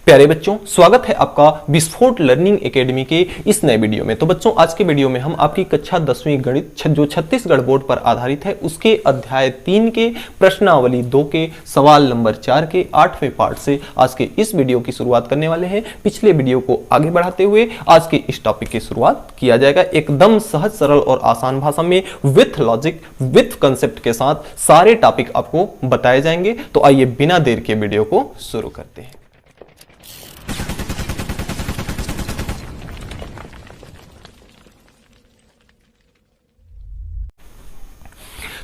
प्यारे बच्चों, स्वागत है आपका विस्फोट लर्निंग एकेडमी के इस नए वीडियो में। तो बच्चों, आज के वीडियो में हम आपकी कक्षा 10वीं गणित जो छत्तीसगढ़ बोर्ड पर आधारित है उसके अध्याय 3 के प्रश्नावली 2 के सवाल नंबर 4 के 8वें पार्ट से आज के इस वीडियो की शुरुआत करने वाले हैं। पिछले वीडियो को आगे बढ़ाते हुए आज के इस टॉपिक की शुरुआत किया जाएगा एकदम सहज, सरल और आसान भाषा में, विथ लॉजिक, विथ कंसेप्ट के साथ सारे टॉपिक आपको बताए जाएंगे। तो आइए बिना देर के वीडियो को शुरू करते हैं।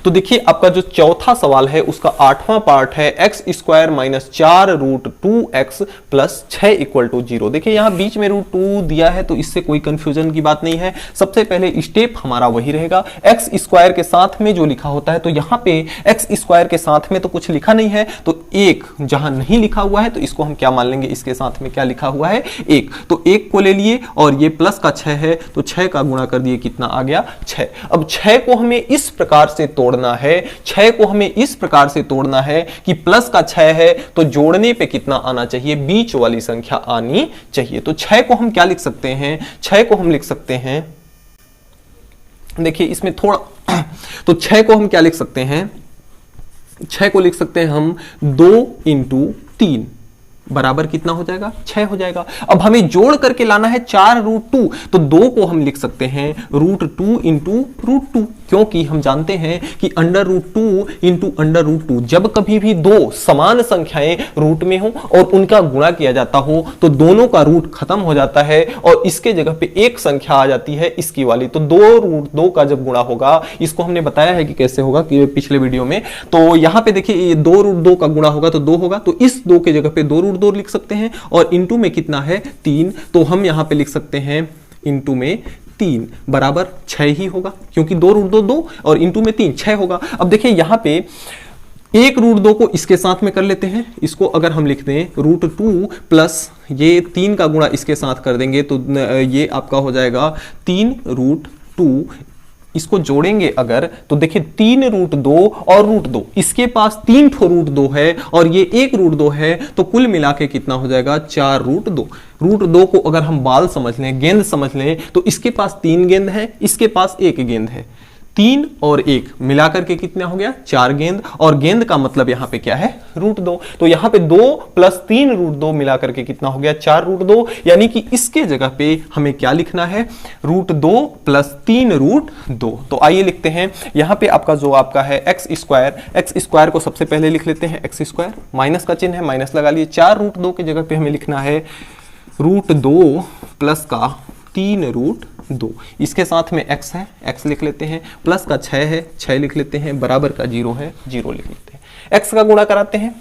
तो देखिए, आपका जो चौथा सवाल है उसका 8वां पार्ट है X square minus 4 root 2x plus 6 equal to 0। देखिए, यहां बीच में रूट 2 दिया है तो इससे कोई कंफ्यूजन की बात नहीं है। सबसे पहले स्टेप हमारा वही रहेगा, एक्स स्क्वायर के साथ में जो लिखा होता है, तो यहां पे एक्स स्क्वायर के साथ में तो कुछ लिखा नहीं है, तो एक जहां नहीं लिखा हुआ है तो इसको हम क्या मान लेंगे, इसके साथ में क्या लिखा हुआ है, एक। तो एक को ले लिए और ये प्लस का 6 है तो 6 का गुणा कर दिए, कितना आ गया, 6। अब 6 को हमें इस प्रकार से तोड़ना है, 6 को हमें इस प्रकार से तोड़ना है कि प्लस का 6 है तो जोड़ने पे कितना आना चाहिए, बीच वाली संख्या आनी चाहिए। तो 6 को हम क्या लिख सकते हैं, 6 को हम लिख सकते हैं, देखिए इसमें थोड़ा, तो 6 को हम क्या लिख सकते हैं, 6 को लिख सकते हैं हम 2 इंटू 3 बराबर कितना हो जाएगा, 6 हो जाएगा। अब हमें जोड़ करके लाना है 4 रूट 2, तो 2 को हम लिख सकते हैं रूट 2 इंटू रूट 2, क्योंकि हम जानते हैं कि under root 2 into under root 2, जब कभी भी दो समान संख्याएं रूट में हो और उनका गुणा किया जाता हो तो दोनों का रूट खत्म हो जाता है और इसके जगह पे एक संख्या आ जाती है इसकी वाली। तो 2 रूट 2 का जब गुणा होगा, इसको हमने बताया है कि कैसे होगा कि पिछले वीडियो में। तो यहां पे देखिए, ये 2 रूट 2 का गुणा होगा तो 2 होगा, तो इस 2 के जगह पे 2 रूट 2 लिख सकते हैं और इंटू में कितना है, 3। तो हम यहां पे लिख सकते हैं इंटू में 3 बराबर 6 ही होगा, क्योंकि 2 रूट 2 2 और इंटू में 3 6 होगा। अब देखिए यहां पे एक रूट 2 को इसके साथ में कर लेते हैं, इसको अगर हम लिख दें रूट 2 प्लस ये 3 का गुणा इसके साथ कर देंगे तो ये आपका हो जाएगा 3 रूट 2। इसको जोड़ेंगे अगर तो देखिए 3 रूट 2 और रूट 2, इसके पास 3 ठो रूट 2 है और ये 1 रूट 2 है, तो कुल मिला के कितना हो जाएगा, 4 रूट 2। रूट 2 को अगर हम बाल समझ लें, गेंद समझ लें, तो इसके पास 3 गेंद है, इसके पास 1 गेंद है, 3 और 1 मिलाकर के कितना हो गया, 4 गेंद। और गेंद का मतलब यहां पे क्या है, रूट 2। तो यहां पे 2 प्लस 3 रूट 2 मिलाकर के कितना हो गया, 4 रूट 2। यानी कि इसके जगह पे हमें क्या लिखना है, रूट 2 प्लस 3 रूट 2। तो आइए लिखते हैं, यहां पे आपका जो आपका है एक्स स्क्वायर को सबसे पहले लिख लेते हैं एक्स स्क्वायर, माइनस का चिन्ह है, माइनस लगा लिए। 4 रूट 2 के जगह पे हमें लिखना है रूट 2 प्लस का 3 रूट 2। इसके साथ में x है, x लिख लेते हैं, प्लस का 6 है, 6 लिख लेते हैं, बराबर का 0 है, 0 लिख लेते हैं। x का गुणा कराते हैं,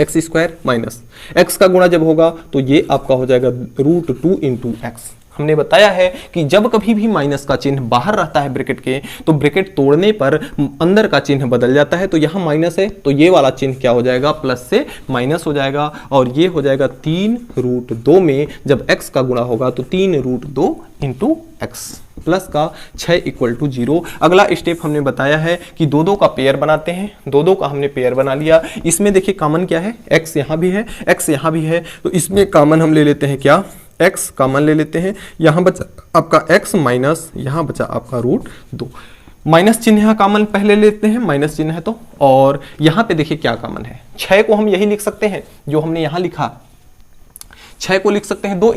एक्स स्क्वायर माइनस x का गुणा जब होगा तो ये आपका हो जाएगा रूट 2 इंटू एक्स। हमने बताया है कि जब कभी भी माइनस का चिन्ह बाहर रहता है ब्रैकेट के, तो ब्रैकेट तोड़ने पर अंदर का चिन्ह बदल जाता है। तो यहां माइनस है तो ये वाला चिन्ह क्या हो जाएगा, प्लस से माइनस हो जाएगा और ये हो जाएगा 3 रूट 2 में जब x का गुणा होगा तो 3 रूट 2 इंटू एक्स प्लस का 6 इक्वल टू 0। अगला स्टेप हमने बताया है कि 2 2 का पेयर बनाते हैं, 2 2 का हमने पेयर बना लिया। इसमें देखिए कॉमन क्या है, x यहां भी है, x यहां भी है, तो इसमें कॉमन हम ले लेते हैं क्या, x कॉमन ले लेते हैं। यहां बचा आपका x माइनस, यहां बचा आपका रूट 2। माइनस चिन्ह यहां कॉमन पहले लेते हैं, माइनस चिन्ह है तो, और यहां पे देखिए क्या कॉमन है, 6 को हम यही लिख सकते हैं जो हमने यहां लिखा, 6 को लिख सकते हैं 2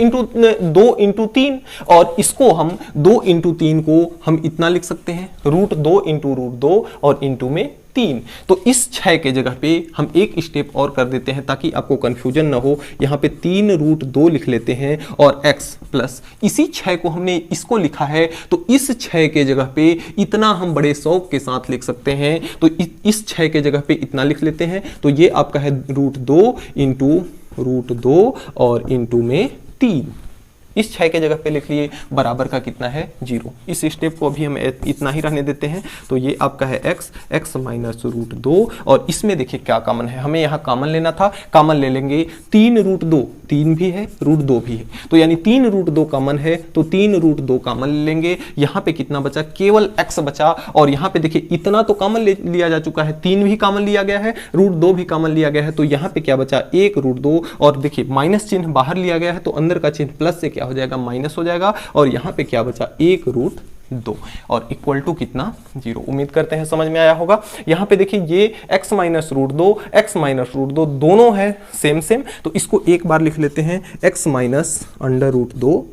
इंटू 3, और इसको हम 2 इंटू 3 को हम इतना लिख सकते हैं रूट 2 इंटू रूट 2 और इंटू में 3। तो इस 6 के जगह पे हम एक स्टेप और कर देते हैं ताकि आपको कंफ्यूजन ना हो। यहाँ पे 3 रूट 2 लिख लेते हैं और x प्लस इसी 6 को हमने इसको लिखा है, तो इस 6 के जगह पे इतना हम बड़े शौक के साथ लिख सकते हैं। तो इस 6 के जगह पे इतना लिख लेते हैं, तो ये आपका है रूट 2 इंटू रूट 2 और इंटू में 3। इस 6 के जगह पे लिख लिए, बराबर का कितना है 0। इस स्टेप को अभी हम इतना ही रहने देते हैं। तो ये आपका है x माइनस रूट 2, और इसमें देखिए क्या कॉमन है, हमें यहाँ कॉमन लेना था, कॉमन ले लेंगे 3 रूट 2, 3 भी है रूट 2 भी है, तो यानी 3 रूट 2 कॉमन है, तो 3 रूट 2 कॉमन ले लेंगे। यहाँ पे कितना बचा, केवल x बचा, और यहाँ पे देखिए इतना तो कॉमन लिया जा चुका है, 3 भी कॉमन लिया गया है, रूट 2 भी कॉमन लिया गया है, तो यहाँ पे क्या बचा 1 रूट 2, और देखिए माइनस चिन्ह बाहर लिया गया है तो अंदर का चिन्ह प्लस से क्या हो जाएगा माइनस हो जाएगा, और यहाँ पे क्या बचा 1 रूट 2, और इक्वल टू कितना 0। उम्मीद करते हैं समझ में आया होगा। यहाँ पे देखिए ये x minus root 2, x minus root 2 दोनों है सेम, तो इसको एक बार लिख लेते हैं x माइनस अंडर रूट 2,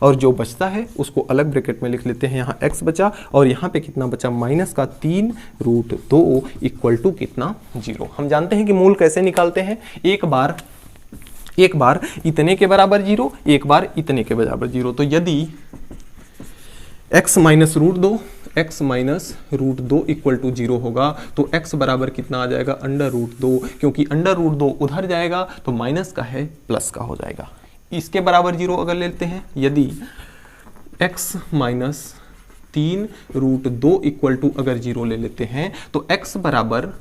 और जो बचता है उसको अलग ब्रैकेट में लिख लेते हैं, यहाँ x बचा, और यहाँ पे कितना बचा माइनस का 3 रूट 2 इक्वल टू कितना 0। हम जानते हैं कि मूल कैसे निकालते हैं, एक बार इतने के बराबर 0, एक बार इतने के बराबर 0। तो यदि x minus root 2 equal to 0 होगा तो x बराबर कितना आ जाएगा अंडर रूट 2, क्योंकि अंडर रूट 2 उधर जाएगा तो माइनस का है प्लस का हो जाएगा। इसके बराबर 0 अगर लेते हैं, यदि x minus 3 root 2 equal to अगर 0 ले लेते हैं तो x बराबर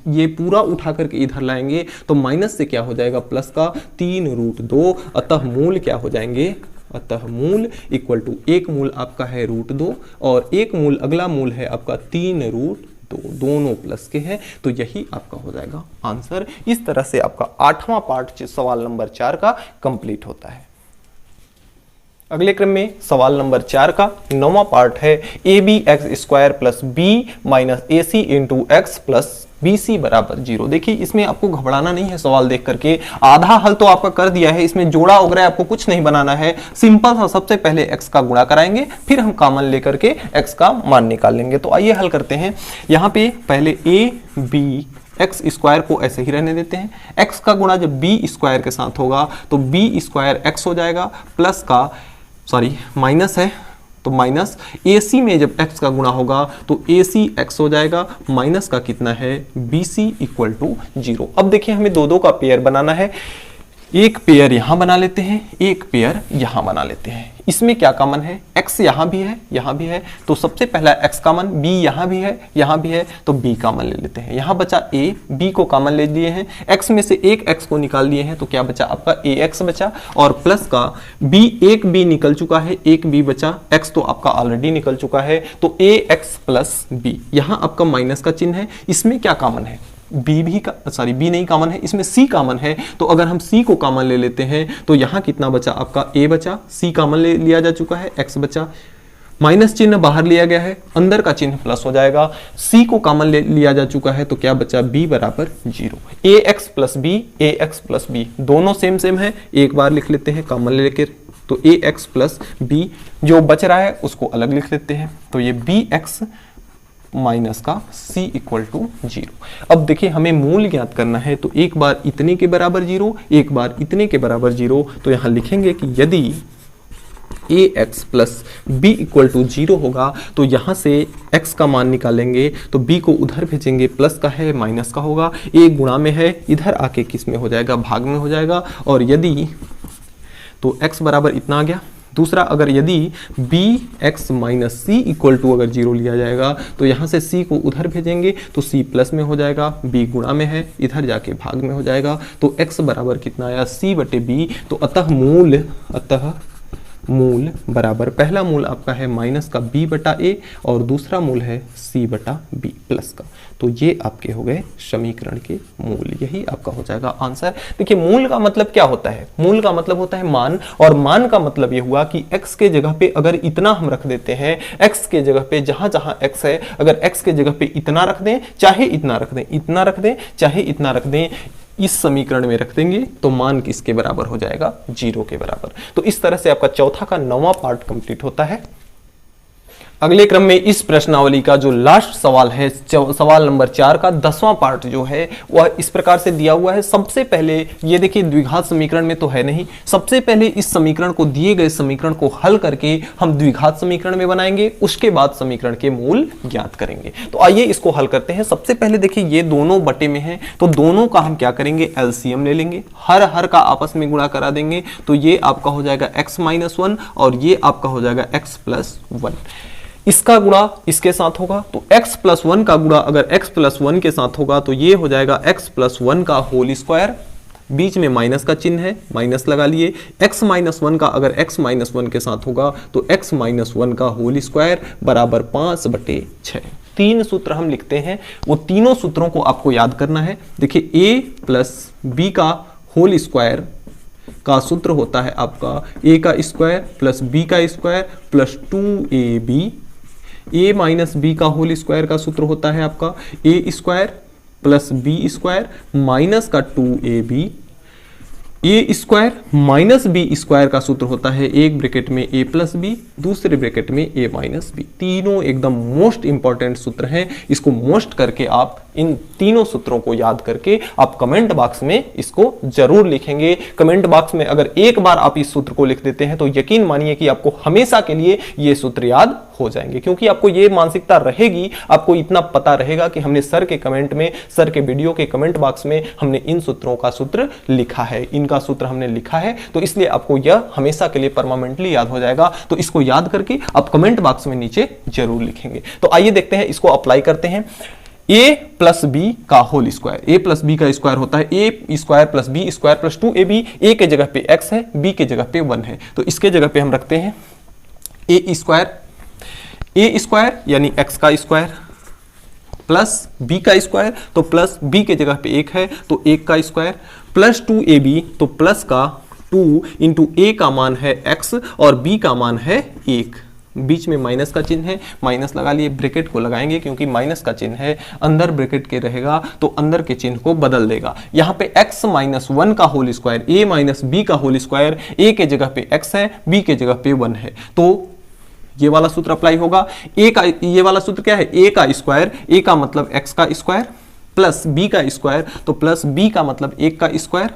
ये पूरा उठा करके इधर लाएंगे तो माइनस से क्या हो जाएगा प्लस का 3 रूट 2, अतः मूल क्या हो जाएंगे, अतः मूल इक्वल टू एक मूल आपका है रूट 2 और एक मूल अगला मूल है आपका 3 रूट 2, दोनों प्लस के हैं, तो यही आपका हो जाएगा आंसर। इस तरह से आपका 8वां पार्ट सवाल नंबर 4 का कंप्लीट होता है। अगले क्रम में सवाल नंबर 4 का 9वां पार्ट है ab(x² plus b minus ac into x plus BC बराबर 0। देखिए इसमें आपको घबराना नहीं है, सवाल देख करके आधा हल तो आपका कर दिया है, इसमें जोड़ा वगैरह आपको कुछ नहीं बनाना है, सिंपल सा सबसे पहले x का गुणा कराएंगे, फिर हम कॉमन लेकर के x का मान निकाल लेंगे। तो आइए हल करते हैं। यहाँ पे पहले ab(x² को ऐसे ही रहने देते हैं, x का गुणा जब b² के साथ होगा तो b² x हो जाएगा, प्लस का माइनस है तो माइनस AC में जब x का गुणा होगा तो AC x हो जाएगा, माइनस का कितना है BC इक्वल टू 0। अब देखिए हमें दो का पेयर बनाना है, एक पेयर यहां बना लेते हैं, एक पेयर यहां बना लेते हैं। इसमें क्या कॉमन है, x यहां भी है, यहां भी है, तो सबसे पहला x कॉमन, b यहां भी है, यहां भी है, तो b कॉमन ले लेते हैं। यहां बचा a, b को कॉमन ले लिए हैं, x में से एक x को निकाल लिए हैं, तो क्या बचा आपका ax बचा, और प्लस का b, एक b निकल चुका है, एक b बचा, x तो आपका ऑलरेडी निकल चुका है, तो ax प्लस b। यहां आपका माइनस का चिन्ह है, इसमें क्या कॉमन है, b नहीं कॉमन है, इसमें c कॉमन है, तो अगर हम c को कॉमन ले लेते हैं तो यहां कितना बचा आपका a बचा, c कॉमन ले लिया जा चुका है, x बचा, माइनस चिन्ह बाहर लिया गया है, अंदर का चिन्ह प्लस हो जाएगा, c को कॉमन ले लिया जा चुका है, तो क्या बचा b बराबर 0। ax प्लस b दोनों सेम है, एक बार लिख लेते हैं कॉमन लेकर, तो ax प्लस b, जो बच रहा है उसको अलग लिख लेते हैं, तो ये bx माइनस का c इक्वल टू 0। अब देखिए हमें मूल ज्ञात करना है, तो एक बार इतने के बराबर 0, एक बार इतने के बराबर 0, तो यहां लिखेंगे कि यदि ax plus b equal to 0 होगा तो यहां से x का मान निकालेंगे, तो b को उधर भेजेंगे, प्लस का है माइनस का होगा, a गुणा में है, इधर आके किस में हो जाएगा, भाग में हो जाएगा, और यदि तो x बराबर इतना आ गया। दूसरा, अगर यदि bx minus c equal to अगर 0 लिया जाएगा तो यहाँ से c को उधर भेजेंगे तो c प्लस में हो जाएगा, b गुणा में है, इधर जाके भाग में हो जाएगा, तो x बराबर कितना आया c बटे b। तो अतः मूल बराबर, पहला मूल आपका है माइनस का b बटा a और दूसरा मूल है c बटा b प्लस का। तो ये आपके हो गए समीकरण के मूल, यही आपका हो जाएगा आंसर। देखिए मूल का मतलब क्या होता है, मूल का मतलब होता है मान, और मान का मतलब ये हुआ कि x के जगह पे अगर इतना हम रख देते हैं, x के जगह पे जहां जहां x है, अगर x के जगह पे इतना रख दें, चाहे इतना रख दें, इतना रख दें, चाहे इतना रख दें, इस समीकरण में रख देंगे तो मान किसके बराबर हो जाएगा, 0 के बराबर। तो इस तरह से आपका चौथा का 9वां पार्ट कंप्लीट होता है। अगले क्रम में इस प्रश्नावली का जो लास्ट सवाल है, सवाल नंबर 4 का 10वां पार्ट जो है वह इस प्रकार से दिया हुआ है। सबसे पहले ये देखिए द्विघात समीकरण में तो है नहीं, सबसे पहले इस समीकरण को, दिए गए समीकरण को हल करके हम द्विघात समीकरण में बनाएंगे, उसके बाद समीकरण के मूल ज्ञात करेंगे। तो आइए इसको हल करते हैं। सबसे पहले देखिए ये दोनों बटे में है, तो दोनों का हम क्या करेंगे, एलसीएम ले लेंगे, हर का आपस में गुणा करा देंगे, तो ये आपका हो जाएगा x - 1 और ये आपका हो जाएगा x + 1। इसका गुणा इसके साथ होगा, तो x + 1 का गुणा अगर x + 1 के साथ होगा तो ये हो जाएगा x + 1 का होल स्क्वायर, बीच में माइनस का चिन्ह है, माइनस लगा लिए। x - 1 का अगर x - 1 के साथ होगा तो x - 1 का होल स्क्वायर बराबर 5/6। तीन सूत्र हम लिखते हैं, वो तीनों सूत्रों को आपको याद करना है। देखिए a + b का होल स्क्वायर का सूत्र होता है आपका a का स्क्वायर प्लस b का square plus 2ab। a - b का होल स्क्वायर का सूत्र होता है आपका a square plus b square minus का 2ab। a square minus b square का सूत्र होता है एक ब्रैकेट में a + b, दूसरे ब्रैकेट में a - b। तीनों एकदम मोस्ट इंपॉर्टेंट सूत्र हैं। इसको मोस्ट करके आप इन तीनों सूत्रों को याद करके आप कमेंट बॉक्स में इसको जरूर लिखेंगे। कमेंट बॉक्स में अगर एक बार आप इस सूत्र को लिख देते हैं तो यकीन मानिए कि आपको हमेशा के लिए ये सूत्र याद हो जाएंगे, क्योंकि आपको ये मानसिकता रहेगी, आपको इतना पता रहेगा कि हमने सर के कमेंट में, सर के वीडियो के कमेंट बॉक्स में हमने इन सूत्रों का सूत्र लिखा है, इनका सूत्र हमने लिखा है, तो इसलिए आपको यह हमेशा के लिए परमानेंटली याद हो जाएगा। तो इसको याद करके आप कमेंट बॉक्स में नीचे जरूर लिखेंगे। तो आइए देखते हैं, इसको अप्लाई करते हैं। a + b का होल स्क्वायर, a + b का स्क्वायर होता है a square plus b square plus 2ab। a के जगह पे x है, b के जगह पे 1 है, तो इसके जगह पे हम रखते हैं a स्क्वायर यानी x का स्क्वायर प्लस b का स्क्वायर, तो प्लस b के जगह पे 1 है तो 1 का स्क्वायर प्लस 2ab, तो प्लस का 2 इंटू a का मान है x और b का मान है 1। बीच में माइनस का चिन्ह है, माइनस लगा लिए, ब्रैकेट को लगाएंगे क्योंकि माइनस का चिन्ह है, अंदर ब्रैकेट के रहेगा तो अंदर के चिन्ह को बदल देगा। यहाँ पे x - 1 का होल स्क्वायर, a - b का होल स्क्वायर, a के जगह पे x है, b के जगह पे 1 है, तो ये वाला सूत्र अप्लाई होगा। a का ये वाला सूत्र क्या है, a का स्क्वायर, a का मतलब x का स्क्वायर प्लस b का स्क्वायर, तो प्लस b का मतलब 1 का स्क्वायर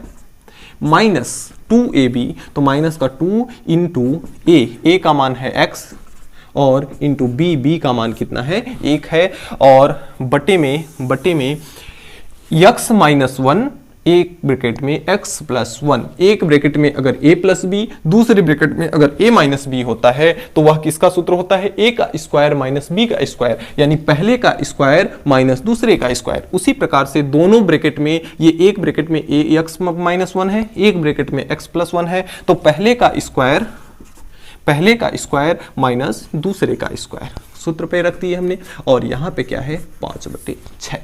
माइनस 2ab, तो माइनस का 2 इंटू a का मान है x और इंटू b का मान कितना है, 1 है, और बटे में x - 1 एक ब्रैकेट में x + 1, एक ब्रैकेट में अगर a + b, दूसरे ब्रैकेट में अगर a - b होता है तो वह किसका सूत्र होता है, a का स्क्वायर माइनस b का स्क्वायर, यानी पहले का स्क्वायर माइनस दूसरे का स्क्वायर। उसी प्रकार से दोनों ब्रैकेट में, ये एक ब्रैकेट में x - 1 है, एक ब्रैकेट में x + 1 है, तो पहले का स्क्वायर माइनस दूसरे का स्क्वायर सूत्र पे रख दिए हमने, और यहां पे क्या है 5/6।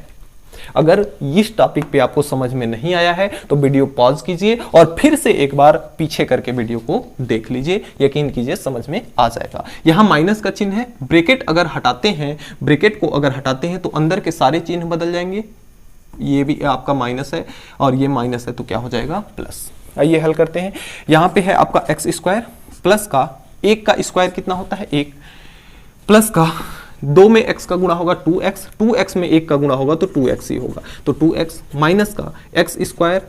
अगर इस टॉपिक पे आपको समझ में नहीं आया है तो वीडियो पॉज कीजिए और फिर से एक बार पीछे करके वीडियो को देख लीजिए, यकीन कीजिए समझ में आ जाएगा। यहां माइनस का चिन्ह है, ब्रैकेट अगर हटाते हैं, ब्रैकेट को अगर हटाते हैं तो अंदर के सारे चिन्ह बदल जाएंगे। ये भी आपका माइनस है और ये माइनस है तो क्या हो जाएगा प्लस। आइए हल करते हैं। यहां पे है आपका x स्क्वायर प्लस का 1 का स्क्वायर कितना होता है 1, प्लस का 2 में x का गुणा होगा 2x में 1 का गुणा होगा तो 2x ही होगा, तो 2x माइनस का x स्क्वायर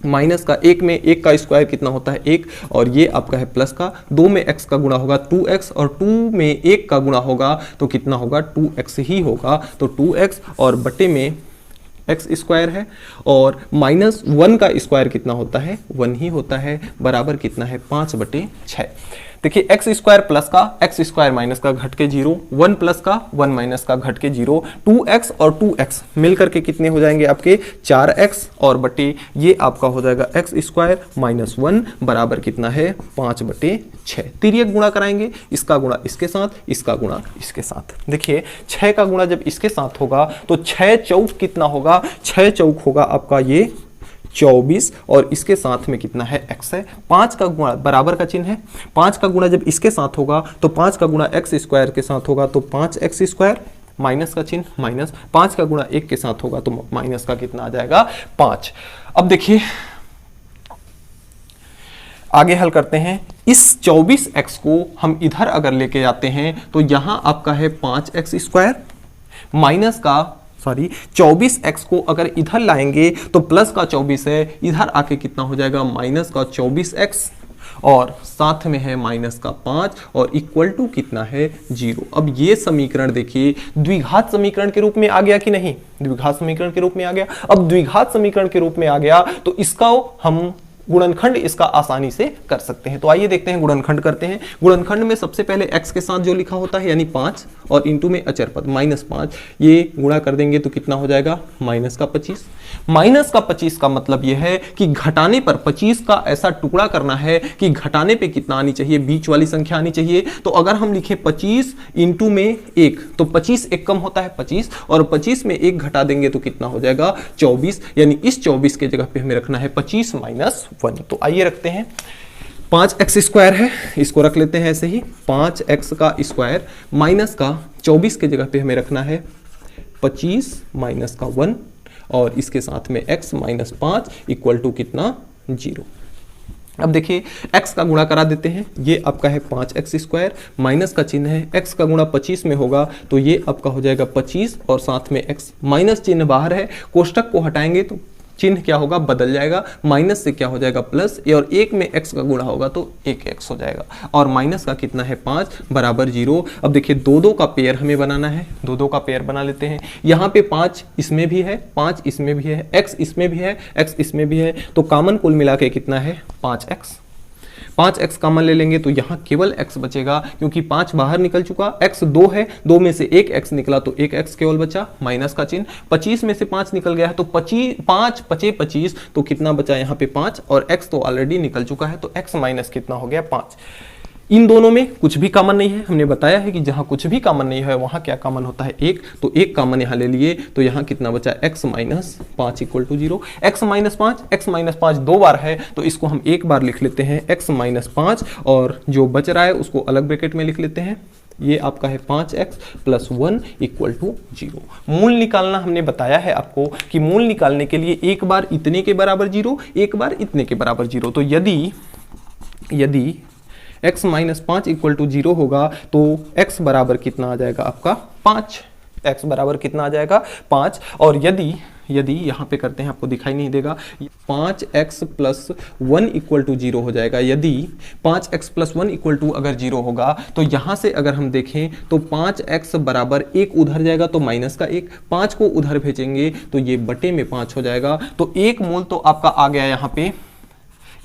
माइनस का 1 में 1 का स्क्वायर कितना होता है 1, और ये आपका है प्लस का 2 में x का गुणा होगा 2x और 2 में 1 का गुणा होगा तो कितना होगा 2x ही होगा, तो 2x और बटे में x स्क्वायर है, और -1 का स्क्वायर कितना होता है 1 ही होता है, बराबर कितना है 5/6। देखिए x स्क्वायर प्लस का x स्क्वायर माइनस का घट के 0, 1 प्लस का 1 माइनस का घट के 0, 2x और 2x मिलकर के कितने हो जाएंगे आपके 4x, और बटे ये आपका हो जाएगा x स्क्वायर -1 बराबर कितना है 5/6। तिर्यक गुणा कराएंगे, इसका गुणा इसके साथ, इसका गुणा इसके साथ। देखिए 6 का गुणा जब इसके साथ होगा तो 6 चौक कितना होगा, 6 चौक होगा आपका ये 24, और इसके साथ में कितना है x है। 5 का गुणा बराबर का चिन्ह है, 5 का गुणा जब इसके साथ होगा तो 5 का गुणा x स्क्वायर के साथ होगा तो 5x स्क्वायर, माइनस का चिन्ह माइनस, 5 का गुणा 1 के साथ होगा तो माइनस का कितना आ जाएगा 5। अब देखिए आगे हल करते हैं। इस 24x को हम इधर अगर लेके जाते हैं तो यहां आपका है 5x² माइनस का 24x को अगर इधर लाएंगे तो प्लस का 24 है, इधर आके कितना हो जाएगा माइनस का 24x और साथ में है माइनस का 5 और इक्वल टू कितना है 0। अब ये समीकरण देखिए द्विघात समीकरण के रूप में आ गया कि नहीं, द्विघात समीकरण के रूप में आ गया। अब द्विघात समीकरण के रूप में आ गया तो इसका हम गुणनखंड इसका आसानी से कर सकते हैं। तो आइए देखते हैं गुणनखंड करते हैं। गुणनखंड में सबसे पहले x के साथ जो लिखा होता है यानी 5 और इंटू में अचर पद -5, ये गुणा कर देंगे तो कितना हो जाएगा माइनस का 25। माइनस का 25 का मतलब यह है कि घटाने पर 25 का ऐसा टुकड़ा करना है कि घटाने पे कितना आनी चाहिए, बीच वाली संख्या आनी चाहिए। तो अगर हम लिखें 25 इंटू में 1 तो 25 एक कम होता है 25 और 25 में 1 घटा देंगे तो कितना हो जाएगा 24, यानी इस 24 के जगह पे हमें रखना है 25 माइनस 1। तो आइए रखते हैं 5x² है, इसको रख लेते हैं ऐसे ही 5x² माइनस का 24 के जगह पे हमें रखना है 25 माइनस का 1 और इसके साथ में x माइनस 5 इक्वल टू कितना 0। अब देखिए x का गुणा करा देते हैं, ये आपका है 5x² माइनस का चिन्ह है, x का गुणा 25 में होगा तो ये आपका हो जाएगा 25 और साथ में x माइनस चिन्ह बाहर है, कोष्टक को हटाएंगे तो चिन्ह क्या होगा बदल जाएगा, माइनस से क्या हो जाएगा प्लस, और 1 में x का गुणा होगा तो 1x हो जाएगा और माइनस का कितना है 5 बराबर 0। अब देखिए 2 का पेयर हमें बनाना है, 2 का पेयर बना लेते हैं। यहाँ पे 5 इसमें भी है, 5 इसमें भी है, x इसमें भी है, x इसमें भी है, तो कॉमन कुल मिला के कितना है 5x। 5x कॉमन ले लेंगे तो यहाँ केवल x बचेगा क्योंकि 5 बाहर निकल चुका, x 2 है, 2 में से 1x निकला तो 1x केवल बचा, माइनस का चिन्ह। 25 में से 5 निकल गया है तो 5 पचे 25 तो कितना बचा यहाँ पे 5 और x तो ऑलरेडी निकल चुका है तो x माइनस कितना हो गया 5। इन दोनों में कुछ भी कॉमन नहीं है, हमने बताया है कि जहां कुछ भी कॉमन नहीं है वहां क्या कॉमन होता है 1, तो 1 कॉमन यहां ले लिए तो यहां कितना बचा x minus 5 equal to 0। x minus 5 2 बार है तो इसको हम एक बार लिख लेते हैं x माइनस 5 और जो बच रहा है उसको अलग ब्रैकेट में लिख लेते हैं, ये आपका है 5x प्लस 1 इक्वल टू 0। मूल निकालना हमने बताया है आपको कि मूल निकालने के लिए एक बार इतने के बराबर 0, एक बार इतने के बराबर 0। तो यदि x माइनस 5 इक्वल टू 0 होगा तो x बराबर कितना आ जाएगा आपका 5, x बराबर कितना आ जाएगा 5। और यदि यहाँ पे करते हैं आपको दिखाई नहीं देगा, 5x प्लस 1 इक्वल टू 0 हो जाएगा। यदि 5x प्लस 1 इक्वल टू अगर 0 होगा तो यहाँ से अगर हम देखें तो 5x बराबर 1 उधर जाएगा तो माइनस का 1, 5 को उधर भेजेंगे तो ये बटे में 5 हो जाएगा। तो एक मूल तो आपका आ गया यहाँ पे,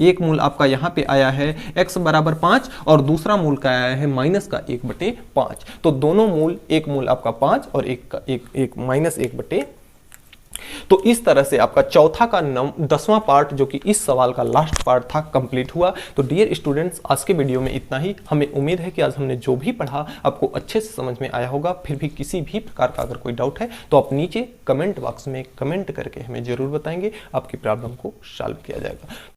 एक मूल आपका यहाँ पे आया है x बराबर 5 और दूसरा मूल का आया है माइनस का 1/5। तो दोनों मूल, एक मूल आपका 5 और एक माइनस 1/। तो इस तरह से आपका चौथा का 10वां पार्ट जो कि इस सवाल का लास्ट पार्ट था कंप्लीट हुआ। तो डियर स्टूडेंट्स आज के वीडियो में इतना ही। हमें उम्मीद है कि आज हमने जो भी पढ़ा आपको अच्छे से समझ में आया होगा। फिर भी किसी भी प्रकार का अगर कोई डाउट है तो आप नीचे कमेंट बॉक्स में कमेंट करके हमें जरूर बताएंगे, आपकी प्रॉब्लम को सॉल्व किया जाएगा।